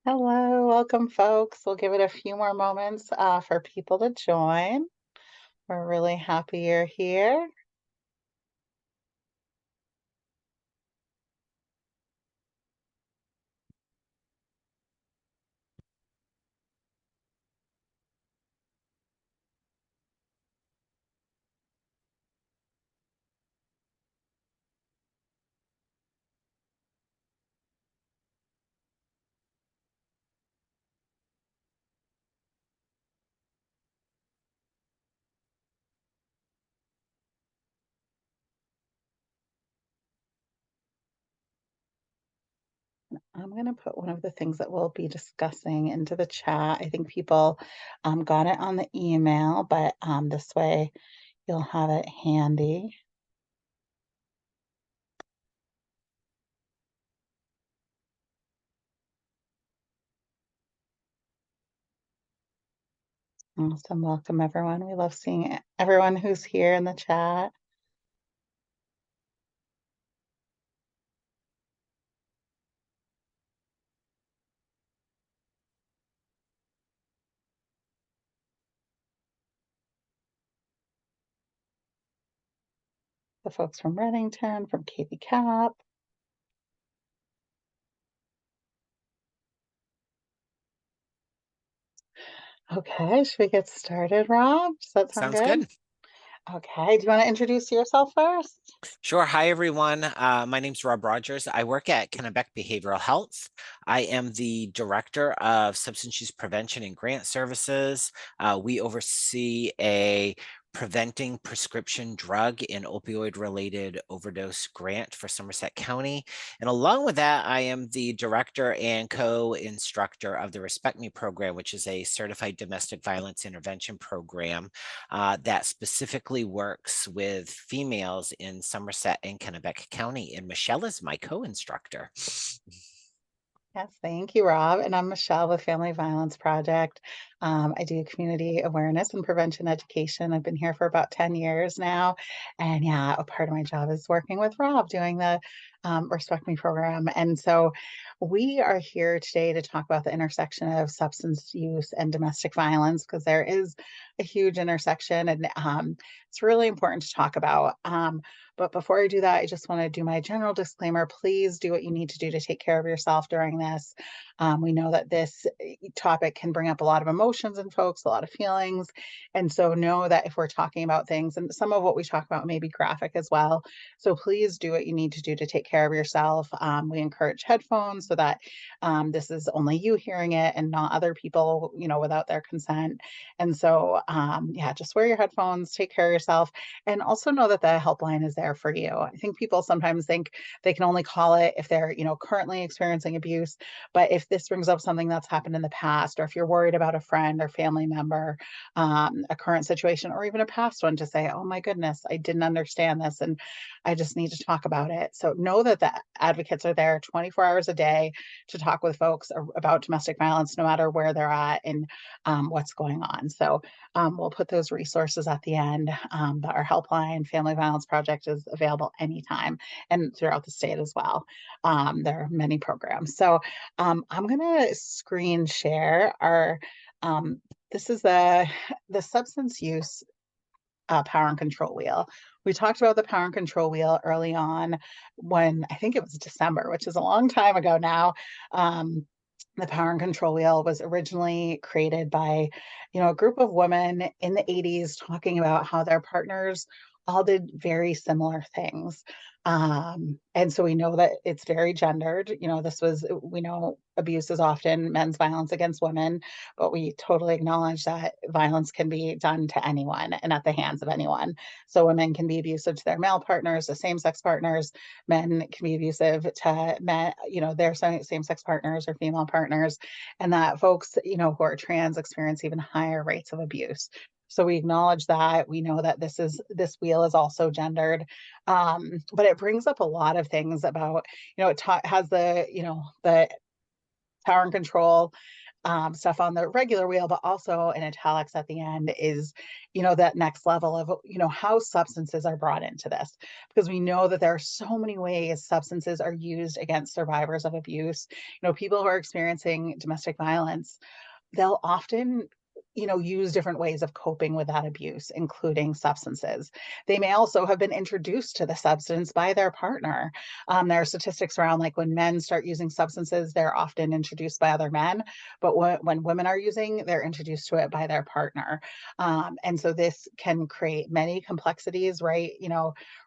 Hello, welcome, folks. We'll give it a few more moments for people to join. We're really happy you're here. I'm going to put one of the things that we'll be discussing into the chat. I think people got it on the email, but this way you'll have it handy. Awesome. Welcome, everyone. We love seeing everyone who's here in the chat. The folks from Redington, from Katie Cap. Okay, should we get started, Rob? Does that sound Sounds good? good. Okay, do you want to introduce yourself first? Sure. Hi, everyone. My name's Rob Rogers. I work at Kennebec Behavioral Health. I am the Director of Substance Use Prevention and Grant Services. We oversee a preventing prescription drug and opioid-related overdose grant for Somerset County. And along with that, I am the director and co-instructor of the Respect Me program, which is a certified domestic violence intervention program that specifically works with females in Somerset and Kennebec County. And Michelle is my co-instructor. Yes, thank you, Rob. And I'm Michelle with Family Violence Project. I do community awareness and prevention education. I've been here for about 10 years now. And yeah, a part of my job is working with Rob doing the Respect Me program. And so we are here today to talk about the intersection of substance use and domestic violence because there is a huge intersection and it's really important to talk about. But before I do that, I just want to do my general disclaimer. Please do what you need to do to take care of yourself during this. We know that this topic can bring up a lot of emotions in folks, a lot of feelings. And so know that if we're talking about things, and some of what we talk about may be graphic as well. So please do what you need to do to take care of yourself. We encourage headphones so that this is only you hearing it and not other people, without their consent. And so, yeah, just wear your headphones, take care of yourself, and also know that the helpline is there for you. I think people sometimes think they can only call it if they're, currently experiencing abuse. But if this brings up something that's happened in the past, or if you're worried about a friend or family member, a current situation, or even a past one, to say, oh my goodness, I didn't understand this and I just need to talk about it. So know that the advocates are there 24 hours a day to talk with folks about domestic violence, no matter where they're at and what's going on. So we'll put those resources at the end. But our helpline, Family Violence Project, is available anytime and throughout the state as well. There are many programs. So I'm going to screen share our. This is the substance use power and control wheel. We talked about the power and control wheel early on when I think it was December, which is a long time ago now. The power and control wheel was originally created by, a group of women in the 80s talking about how their partners all did very similar things. And so we know that it's very gendered. We know abuse is often men's violence against women, but we totally acknowledge that violence can be done to anyone and at the hands of anyone. So women can be abusive to their male partners, to same-sex partners. Men can be abusive to men, their same-sex partners or female partners, and that folks, who are trans experience even higher rates of abuse. So we acknowledge that. We know that this wheel is also gendered, but it brings up a lot of things about, it has the power and control stuff on the regular wheel, but also in italics at the end is, that next level of, how substances are brought into this. Because we know that there are so many ways substances are used against survivors of abuse. People who are experiencing domestic violence, they'll often use different ways of coping with that abuse, including substances. They may also have been introduced to the substance by their partner. There are statistics around, like, when men start using substances, they're often introduced by other men, but when women are using, they're introduced to it by their partner. And so this can create many complexities, right?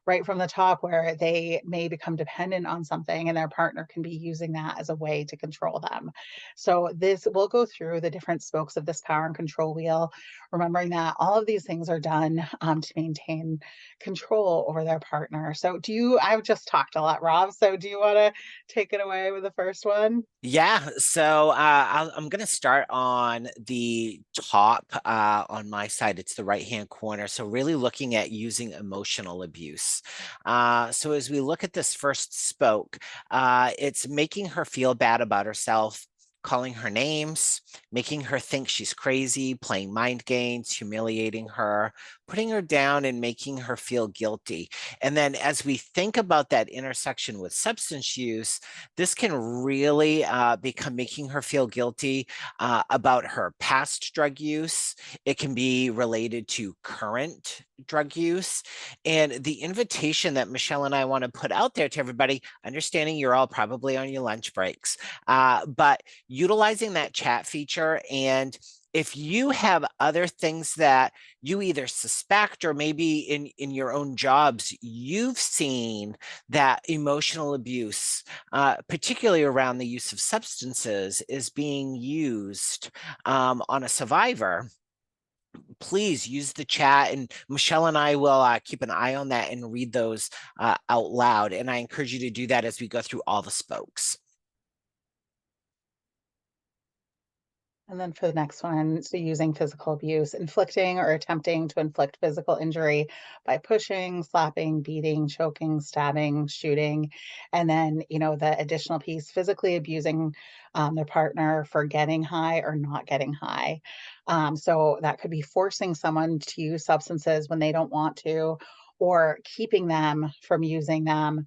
Right from the top, where they may become dependent on something and their partner can be using that as a way to control them. So this will go through the different spokes of this power and control wheel, remembering that all of these things are done to maintain control over their partner. So I've just talked a lot, Rob. So do you want to take it away with the first one? Yeah, so I'm going to start on the top on my side. It's the right-hand corner. So really looking at using emotional abuse. So as we look at this first spoke, it's making her feel bad about herself, calling her names, making her think she's crazy, playing mind games, humiliating her, putting her down, and making her feel guilty. And then as we think about that intersection with substance use, this can really become making her feel guilty about her past drug use. It can be related to current drug use. And the invitation that Michelle and I want to put out there to everybody, understanding you're all probably on your lunch breaks, but utilizing that chat feature. And if you have other things that you either suspect or maybe in your own jobs, you've seen that emotional abuse, particularly around the use of substances, is being used on a survivor, please use the chat, and Michelle and I will keep an eye on that and read those out loud. And I encourage you to do that as we go through all the spokes. And then for the next one, so using physical abuse, inflicting or attempting to inflict physical injury by pushing, slapping, beating, choking, stabbing, shooting. And then, the additional piece, physically abusing their partner for getting high or not getting high. So that could be forcing someone to use substances when they don't want to, or keeping them from using them,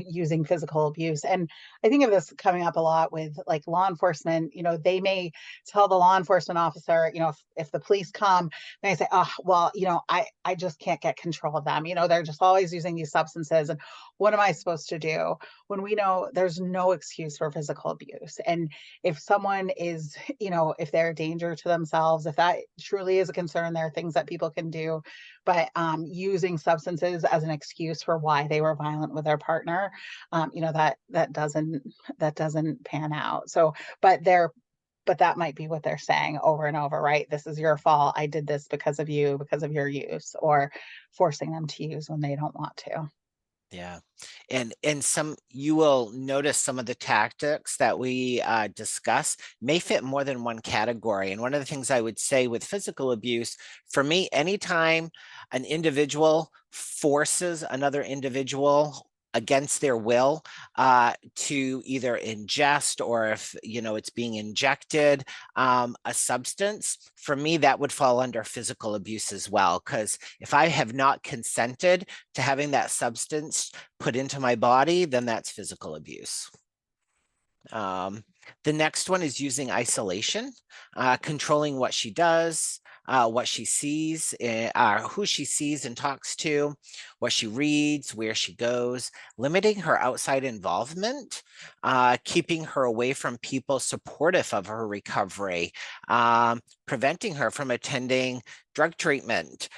using physical abuse. And I think of this coming up a lot with, like, law enforcement. They may tell the law enforcement officer, if the police come, they say, oh, well, I just can't get control of them. They're just always using these substances. And what am I supposed to do? When we know there's no excuse for physical abuse. And if someone is, if they're a danger to themselves, if that truly is a concern, there are things that people can do. But using substances as an excuse for why they were violent with their partner, that doesn't pan out. So, but that might be what they're saying over and over, right? This is your fault. I did this because of you, because of your use, or forcing them to use when they don't want to. Yeah. And some, you will notice some of the tactics that we discuss may fit more than one category. And one of the things I would say with physical abuse, for me, anytime an individual forces another individual against their will to either ingest, or if it's being injected, a substance, for me that would fall under physical abuse as well. Because if I have not consented to having that substance put into my body, then that's physical abuse. The next one is using isolation, controlling what she does, what she sees, who she sees and talks to, what she reads, where she goes, limiting her outside involvement, keeping her away from people supportive of her recovery, preventing her from attending drug treatment,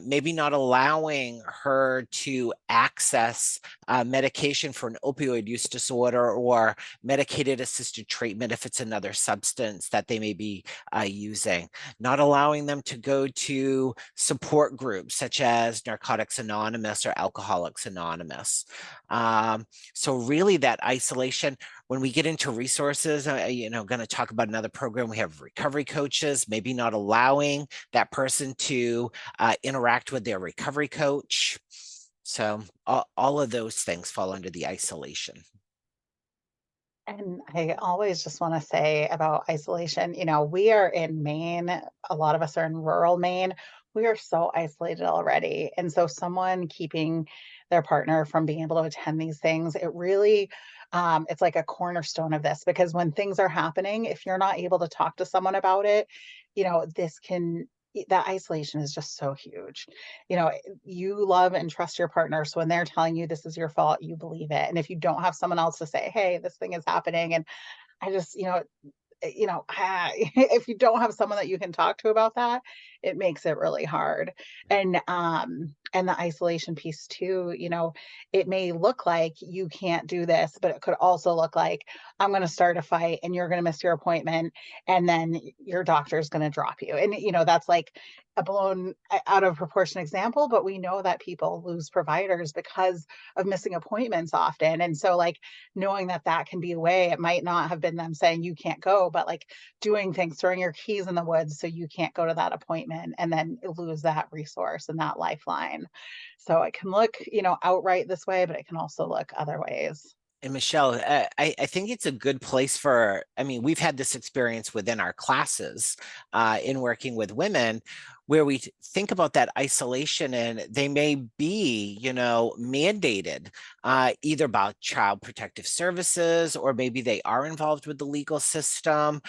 maybe not allowing her to access medication for an opioid use disorder, or medicated assisted treatment if it's another substance that they may be using, not allowing them to go to support groups such as Narcotics Anonymous or Alcoholics Anonymous. So really that isolation. When we get into resources, going to talk about another program, we have recovery coaches, maybe not allowing that person to interact with their recovery coach. So all of those things fall under the isolation. And I always just want to say about isolation, we are in Maine, a lot of us are in rural Maine. We are so isolated already. And so someone keeping their partner from being able to attend these things, it really it's like a cornerstone of this because when things are happening, if you're not able to talk to someone about it, this can that isolation is just so huge. You love and trust your partner. So when they're telling you this is your fault, you believe it. And if you don't have someone else to say, hey, this thing is happening, and I just, if you don't have someone that you can talk to about that, it makes it really hard. And the isolation piece too, it may look like you can't do this, but it could also look like I'm going to start a fight and you're going to miss your appointment and then your doctor's going to drop you. And that's like a blown out of proportion example, but we know that people lose providers because of missing appointments often. And so like knowing that that can be a way, it might not have been them saying you can't go, but like doing things, throwing your keys in the woods so you can't go to that appointment and then lose that resource and that lifeline. So it can look, outright this way, but it can also look other ways. And Michelle, I think it's a good place for, I mean, we've had this experience within our classes in working with women where we think about that isolation and they may be, mandated either by child protective services or maybe they are involved with the legal system.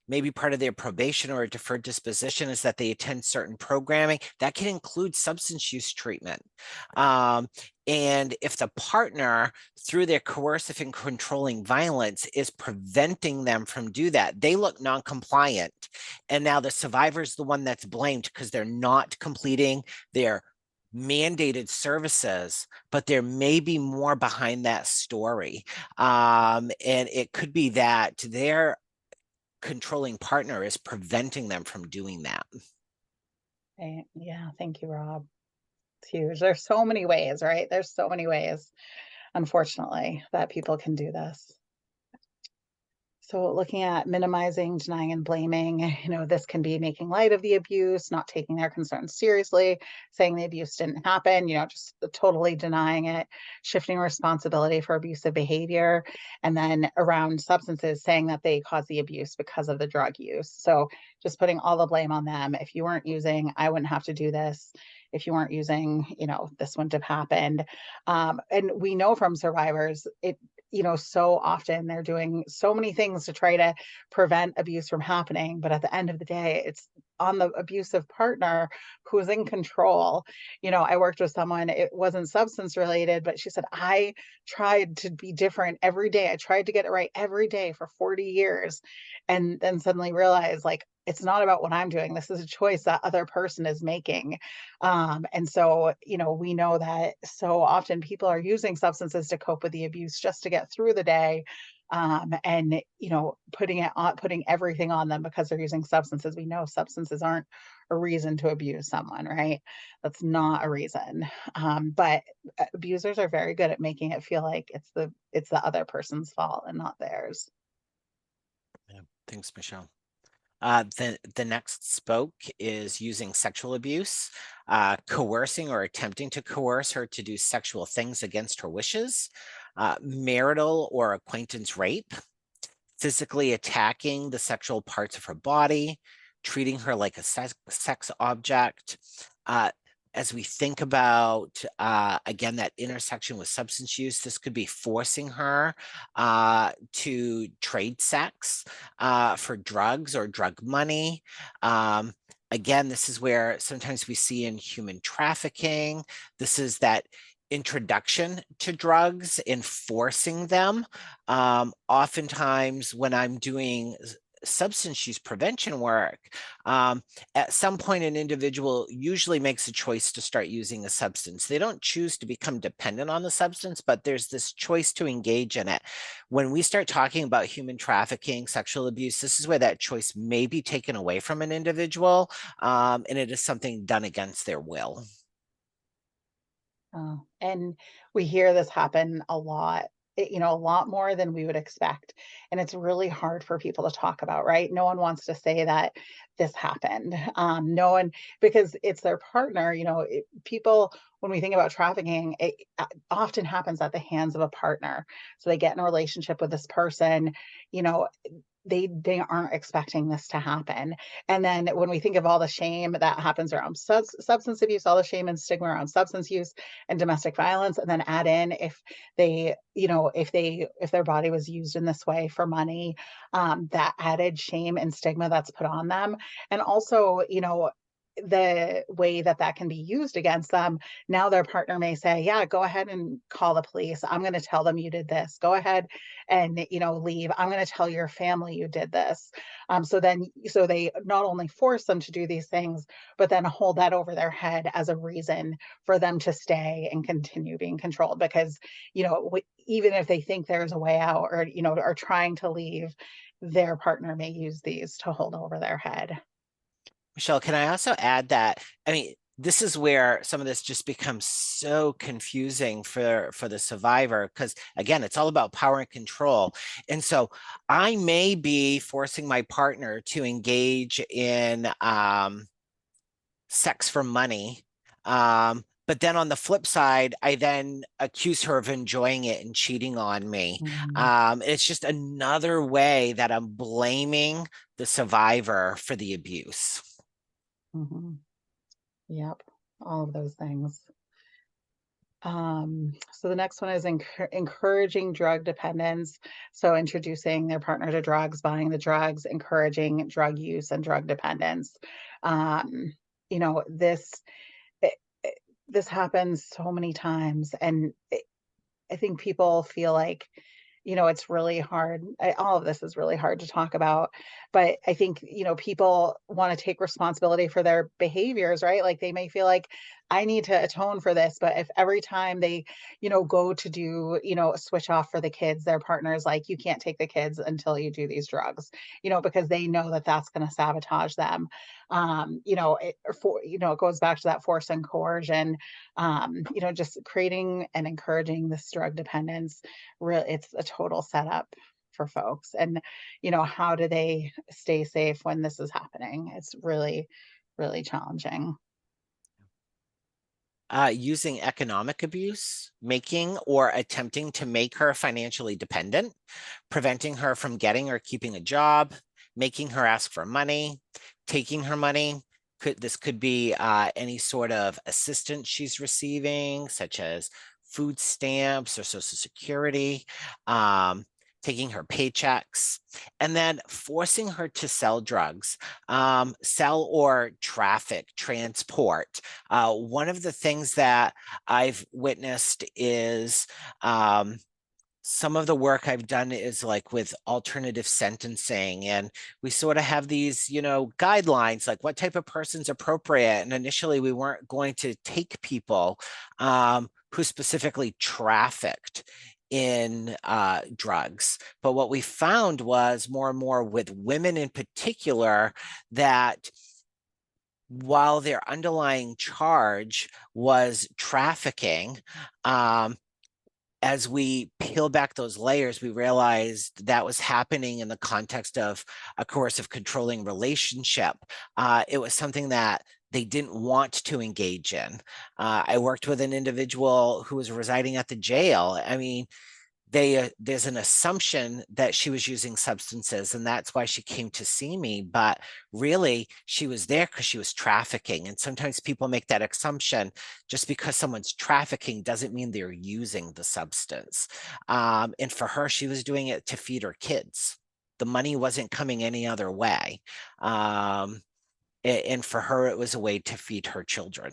Maybe part of their probation or a deferred disposition is that they attend certain programming that can include substance use treatment. Um, and if the partner, through their coercive and controlling violence, is preventing them from do that, they look non-compliant. And now the survivor is the one that's blamed because they're not completing their mandated services, but there may be more behind that story. And it could be that their controlling partner is preventing them from doing that. Right. Yeah. Thank you, Rob. It's huge. There's so many ways, right? There's so many ways, unfortunately, that people can do this. So looking at minimizing, denying, and blaming, this can be making light of the abuse, not taking their concerns seriously, saying the abuse didn't happen, just totally denying it, shifting responsibility for abusive behavior, and then around substances, saying that they caused the abuse because of the drug use. So just putting all the blame on them. If you weren't using, I wouldn't have to do this. If you weren't using, this wouldn't have happened. And we know from survivors, so often they're doing so many things to try to prevent abuse from happening. But at the end of the day, it's on the abusive partner who's in control. I worked with someone, it wasn't substance related, but she said, I tried to be different every day. I tried to get it right every day for 40 years. And then suddenly realized like, it's not about what I'm doing. This is a choice that other person is making. And so, we know that so often people are using substances to cope with the abuse just to get through the day. And putting everything on them because they're using substances. We know substances aren't a reason to abuse someone, right? That's not a reason. But abusers are very good at making it feel like it's the other person's fault and not theirs. Yeah. Thanks, Michelle. The next spoke is using sexual abuse, coercing or attempting to coerce her to do sexual things against her wishes, marital or acquaintance rape, physically attacking the sexual parts of her body, treating her like a sex object. As we think about, again, that intersection with substance use, this could be forcing her to trade sex for drugs or drug money. Again, this is where sometimes we see in human trafficking, this is that introduction to drugs, enforcing them. Oftentimes when I'm doing substance use prevention work, at some point an individual usually makes a choice to start using a substance. They don't choose to become dependent on the substance, but there's this choice to engage in it. When we start talking about human trafficking, sexual abuse, this is where that choice may be taken away from an individual, and it is something done against their will. And we hear this happen a lot, a lot more than we would expect. And it's really hard for people to talk about, right? No one wants to say that this happened. No one, because it's their partner, people when we think about trafficking, it often happens at the hands of a partner. So they get in a relationship with this person, you know, they aren't expecting this to happen. And then when we think of all the shame that happens around substance abuse, all the shame and stigma around substance use and domestic violence, and then add in if they, if their body was used in this way for money, that added shame and stigma that's put on them. And also, the way that that can be used against them. Now their partner may say, yeah, go ahead and call the police. I'm going to tell them you did this. Go ahead and, leave. I'm going to tell your family you did this. So they not only force them to do these things, but then hold that over their head as a reason for them to stay and continue being controlled. Because, even if they think there's a way out, or, are trying to leave, their partner may use these to hold over their head. Michelle, can I also add that, I mean, this is where some of this just becomes so confusing for the survivor, because again, it's all about power and control. And so I may be forcing my partner to engage in sex for money. But then on the flip side, I then accuse her of enjoying it and cheating on me. Mhm. It's just another way that I'm blaming the survivor for the abuse. Mhm. Yep, all of those things. So the next one is encouraging drug dependence. So introducing their partner to drugs, buying the drugs, encouraging drug use and drug dependence. Um, you know, this it, this happens so many times, and I think people feel like, it's really hard. All of this is really hard to talk about, but I think, people want to take responsibility for their behaviors, right? Like they may feel like I need to atone for this, but if every time they, go to do, a switch off for the kids, their partner is like, you can't take the kids until you do these drugs, because they know that that's going to sabotage them. It goes back to that force and coercion, just creating and encouraging this drug dependence. Really, it's a total setup for folks. And, how do they stay safe when this is happening? It's really, really challenging. Using economic abuse, making or attempting to make her financially dependent, preventing her from getting or keeping a job, making her ask for money, taking her money. This could be any sort of assistance she's receiving, such as food stamps or Social Security, taking her paychecks, and then forcing her to sell drugs, sell or traffic, transport. One of the things that I've witnessed is some of the work I've done is like with alternative sentencing, and we sort of have these, guidelines, like what type of person's appropriate. And initially, we weren't going to take people who specifically trafficked in drugs. But what we found was more and more with women in particular that while their underlying charge was trafficking, as we peel back those layers, we realized that was happening in the context of a coercive controlling relationship. It was something that they didn't want to engage in. I worked with an individual who was residing at the jail. I mean, there's an assumption that she was using substances, and that's why she came to see me, but really she was there because she was trafficking. And sometimes people make that assumption. Just because someone's trafficking doesn't mean they're using the substance. And for her, she was doing it to feed her kids. The money wasn't coming any other way. And for her, it was a way to feed her children.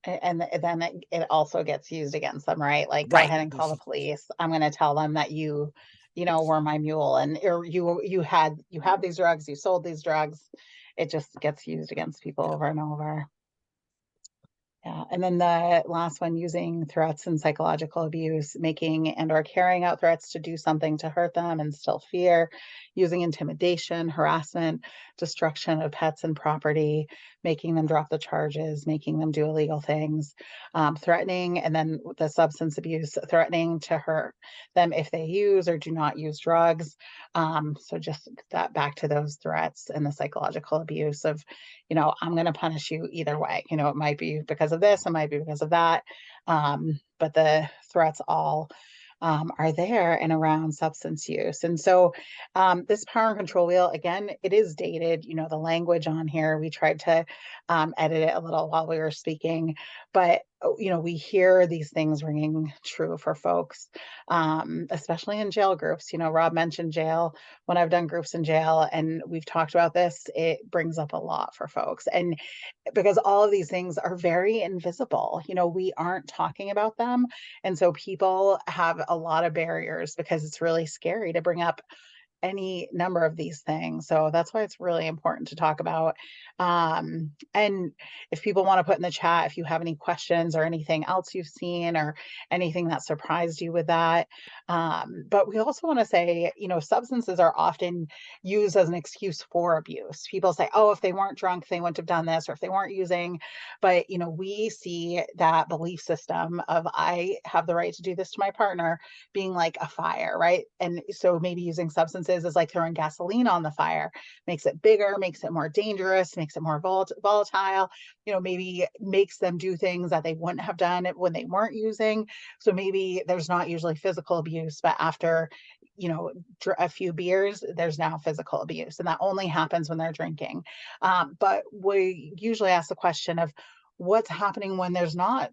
And then it also gets used against them, right? Like, go Right. ahead and call the police. I'm going to tell them that were my mule, and or you have these drugs, you sold these drugs. It just gets used against people over and over. Yeah. And then the last one, using threats and psychological abuse, making and or carrying out threats to do something to hurt them and still fear, using intimidation, harassment, destruction of pets and property, making them drop the charges, making them do illegal things, threatening, and then the substance abuse, threatening to hurt them if they use or do not use drugs. So just that, back to those threats and the psychological abuse of, I'm going to punish you either way. It might be because of this, it might be because of that. But the threats all are there and around substance use. And so this power and control wheel, again, it is dated. The language on here, we tried to edit it a little while we were speaking, but we hear these things ringing true for folks, especially in jail groups. Rob mentioned jail. When I've done groups in jail and we've talked about this, it brings up a lot for folks. And because all of these things are very invisible, we aren't talking about them. And so people have a lot of barriers because it's really scary to bring up any number of these things. So that's why it's really important to talk about. And if people want to put in the chat, if you have any questions or anything else you've seen or anything that surprised you with that. But we also want to say, substances are often used as an excuse for abuse. People say, oh, if they weren't drunk, they wouldn't have done this, or if they weren't using. But, we see that belief system of I have the right to do this to my partner being like a fire, right? And so maybe using substances is like throwing gasoline on the fire, makes it bigger, makes it more dangerous, makes it more volatile, maybe makes them do things that they wouldn't have done when they weren't using. So maybe there's not usually physical abuse, but after, a few beers, there's now physical abuse. And that only happens when they're drinking. But we usually ask the question of what's happening when there's not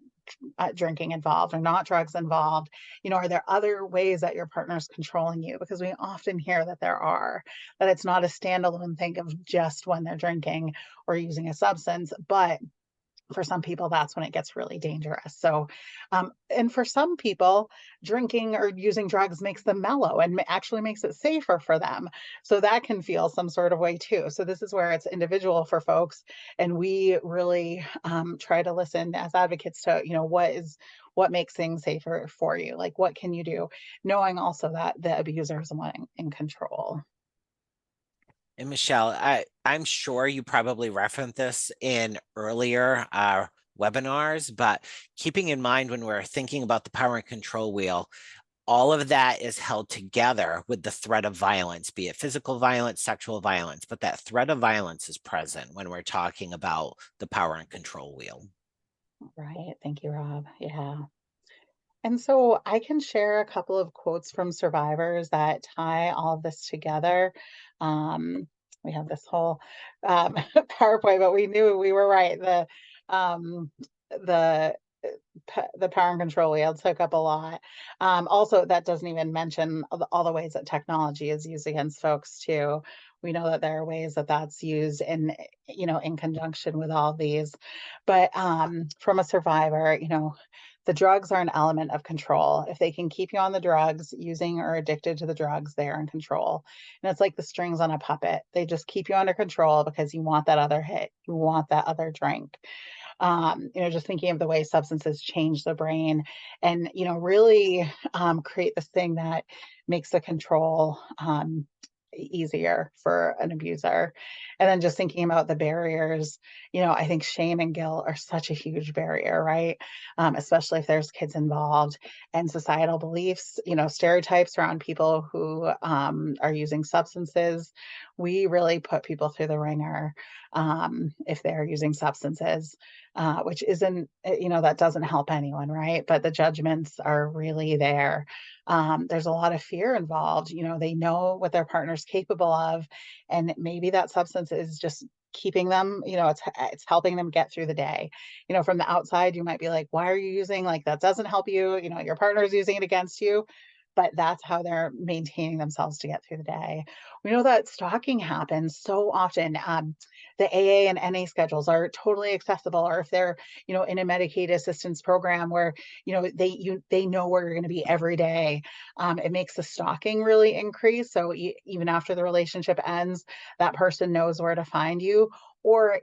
drinking involved or not drugs involved. Are there other ways that your partner's controlling you? Because we often hear that there are, that it's not a standalone thing of just when they're drinking or using a substance, but for some people, that's when it gets really dangerous. So, and for some people, drinking or using drugs makes them mellow and actually makes it safer for them. So that can feel some sort of way too. So this is where it's individual for folks, and we really try to listen as advocates to, what makes things safer for you. Like, what can you do, knowing also that the abuser is the one in control. And Michelle, I'm sure you probably referenced this in earlier webinars, but keeping in mind when we're thinking about the power and control wheel, all of that is held together with the threat of violence, be it physical violence, sexual violence, but that threat of violence is present when we're talking about the power and control wheel. Right. Thank you, Rob. Yeah. And so I can share a couple of quotes from survivors that tie all of this together. Um, we have this whole PowerPoint, but we knew we were right. Um, the the power and control wheel took up a lot. Also, that doesn't even mention all the ways that technology is used against folks too. We know that there are ways that that's used in conjunction with all these. But from a survivor, the drugs are an element of control. If they can keep you on the drugs, using or addicted to the drugs, they're in control. And it's like the strings on a puppet. They just keep you under control because you want that other hit, you want that other drink. Just thinking of the way substances change the brain and, really create this thing that makes the control easier for an abuser. And then just thinking about the barriers, I think shame and guilt are such a huge barrier, right? Especially if there's kids involved, and societal beliefs, stereotypes around people who are using substances. We really put people through the ringer if they're using substances, which isn't, that doesn't help anyone, right? But the judgments are really there. There's a lot of fear involved. They know what their partner's capable of, and maybe that substance is just keeping them, it's helping them get through the day. From the outside, you might be like, why are you using, like, that doesn't help you, your partner's using it against you, but that's how they're maintaining themselves to get through the day. We know that stalking happens so often. The AA and NA schedules are totally accessible, or if they're, in a Medicaid assistance program where, they know where you're going to be every day. It makes the stalking really increase. So even after the relationship ends, that person knows where to find you. Or,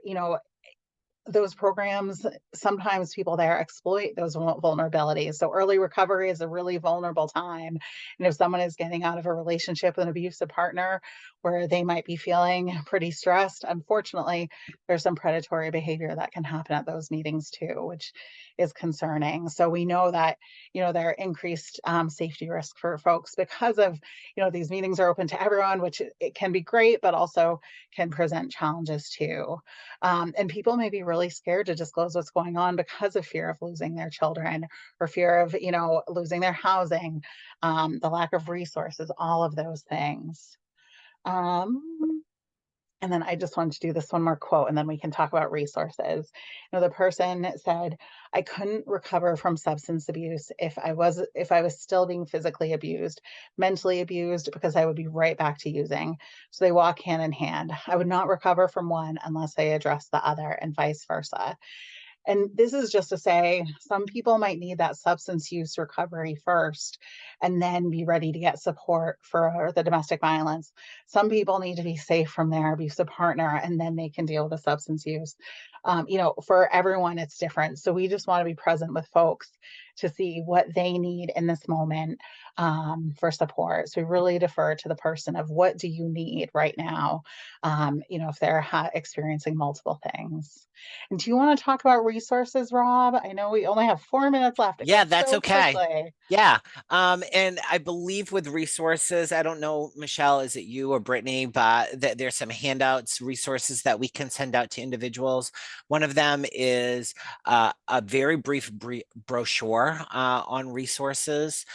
those programs, sometimes people there exploit those vulnerabilities. So early recovery is a really vulnerable time. And if someone is getting out of a relationship with an abusive partner where they might be feeling pretty stressed, unfortunately, there's some predatory behavior that can happen at those meetings too, which is concerning. So we know that, there are increased safety risk for folks because of, these meetings are open to everyone, which it can be great, but also can present challenges too. And people may be really scared to disclose what's going on because of fear of losing their children or fear of, losing their housing, the lack of resources, all of those things. Um, and then I just wanted to do this one more quote, and then we can talk about resources. The person said, "I couldn't recover from substance abuse if I was still being physically abused, mentally abused, because I would be right back to using. So they walk hand in hand. I would not recover from one unless I address the other, and vice versa." And this is just to say some people might need that substance use recovery first and then be ready to get support for the domestic violence. Some people need to be safe from their abusive partner and then they can deal with the substance use. For everyone, it's different. So we just want to be present with folks to see what they need in this moment for support. So we really defer to the person of what do you need right now, if they're experiencing multiple things. And do you want to talk about resources, Rob? I know we only have 4 minutes left. It Yeah, goes that's so okay. quickly. Yeah. And I believe with resources, I don't know, Michelle, is it you or Brittany, but there's some handouts, resources that we can send out to individuals. One of them is a very brief brochure on resources.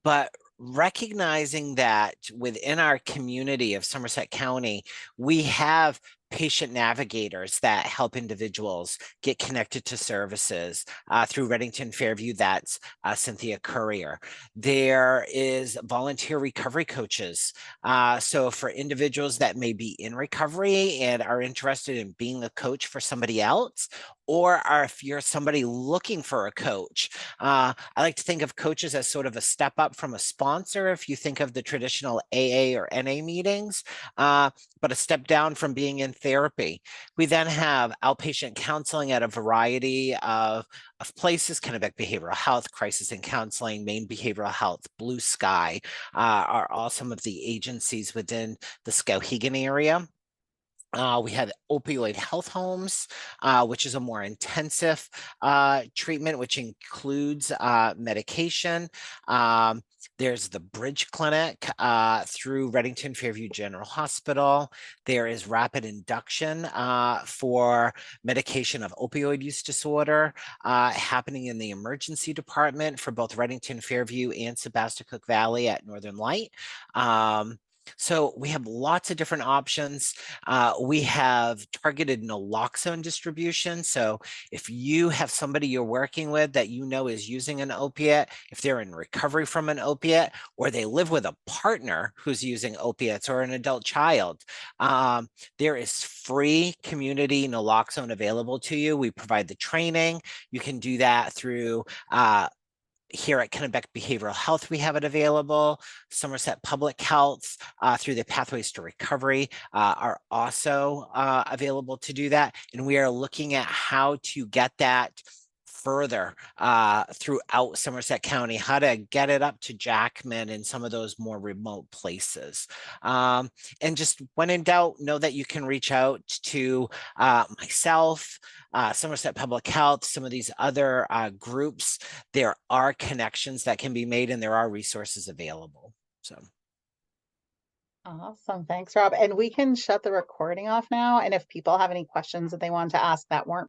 But recognizing that within our community of Somerset County, we have patient navigators that help individuals get connected to services through Redington-Fairview. That's Cynthia Courier. There is volunteer recovery coaches. So for individuals that may be in recovery and are interested in being a coach for somebody else, or if you're somebody looking for a coach, I like to think of coaches as sort of a step up from a sponsor. If you think of the traditional AA or NA meetings, but a step down from being in therapy. We then have outpatient counseling at a variety of places: Kennebec Behavioral Health, Crisis and Counseling, Maine Behavioral Health, Blue Sky are all some of the agencies within the Skowhegan area. We have opioid health homes, which is a more intensive treatment, which includes medication. There's the Bridge Clinic through Redington-Fairview General Hospital. There is rapid induction for medication of opioid use disorder happening in the emergency department for both Redington-Fairview and Sebasticook Valley at Northern Light. So we have lots of different options. We have targeted naloxone distribution. So if you have somebody you're working with that you know is using an opiate, if they're in recovery from an opiate, or they live with a partner who's using opiates, or an adult child, there is free community naloxone available to you. We provide the training. You can do that through here at Kennebec Behavioral Health, we have it available. Somerset Public Health through the Pathways to Recovery are also available to do that. And we are looking at how to get that further throughout Somerset County, how to get it up to Jackman and some of those more remote places. And just when in doubt, know that you can reach out to myself, Somerset Public Health, some of these other groups. There are connections that can be made and there are resources available. So. Awesome. Thanks, Rob. And we can shut the recording off now. And if people have any questions that they want to ask that weren't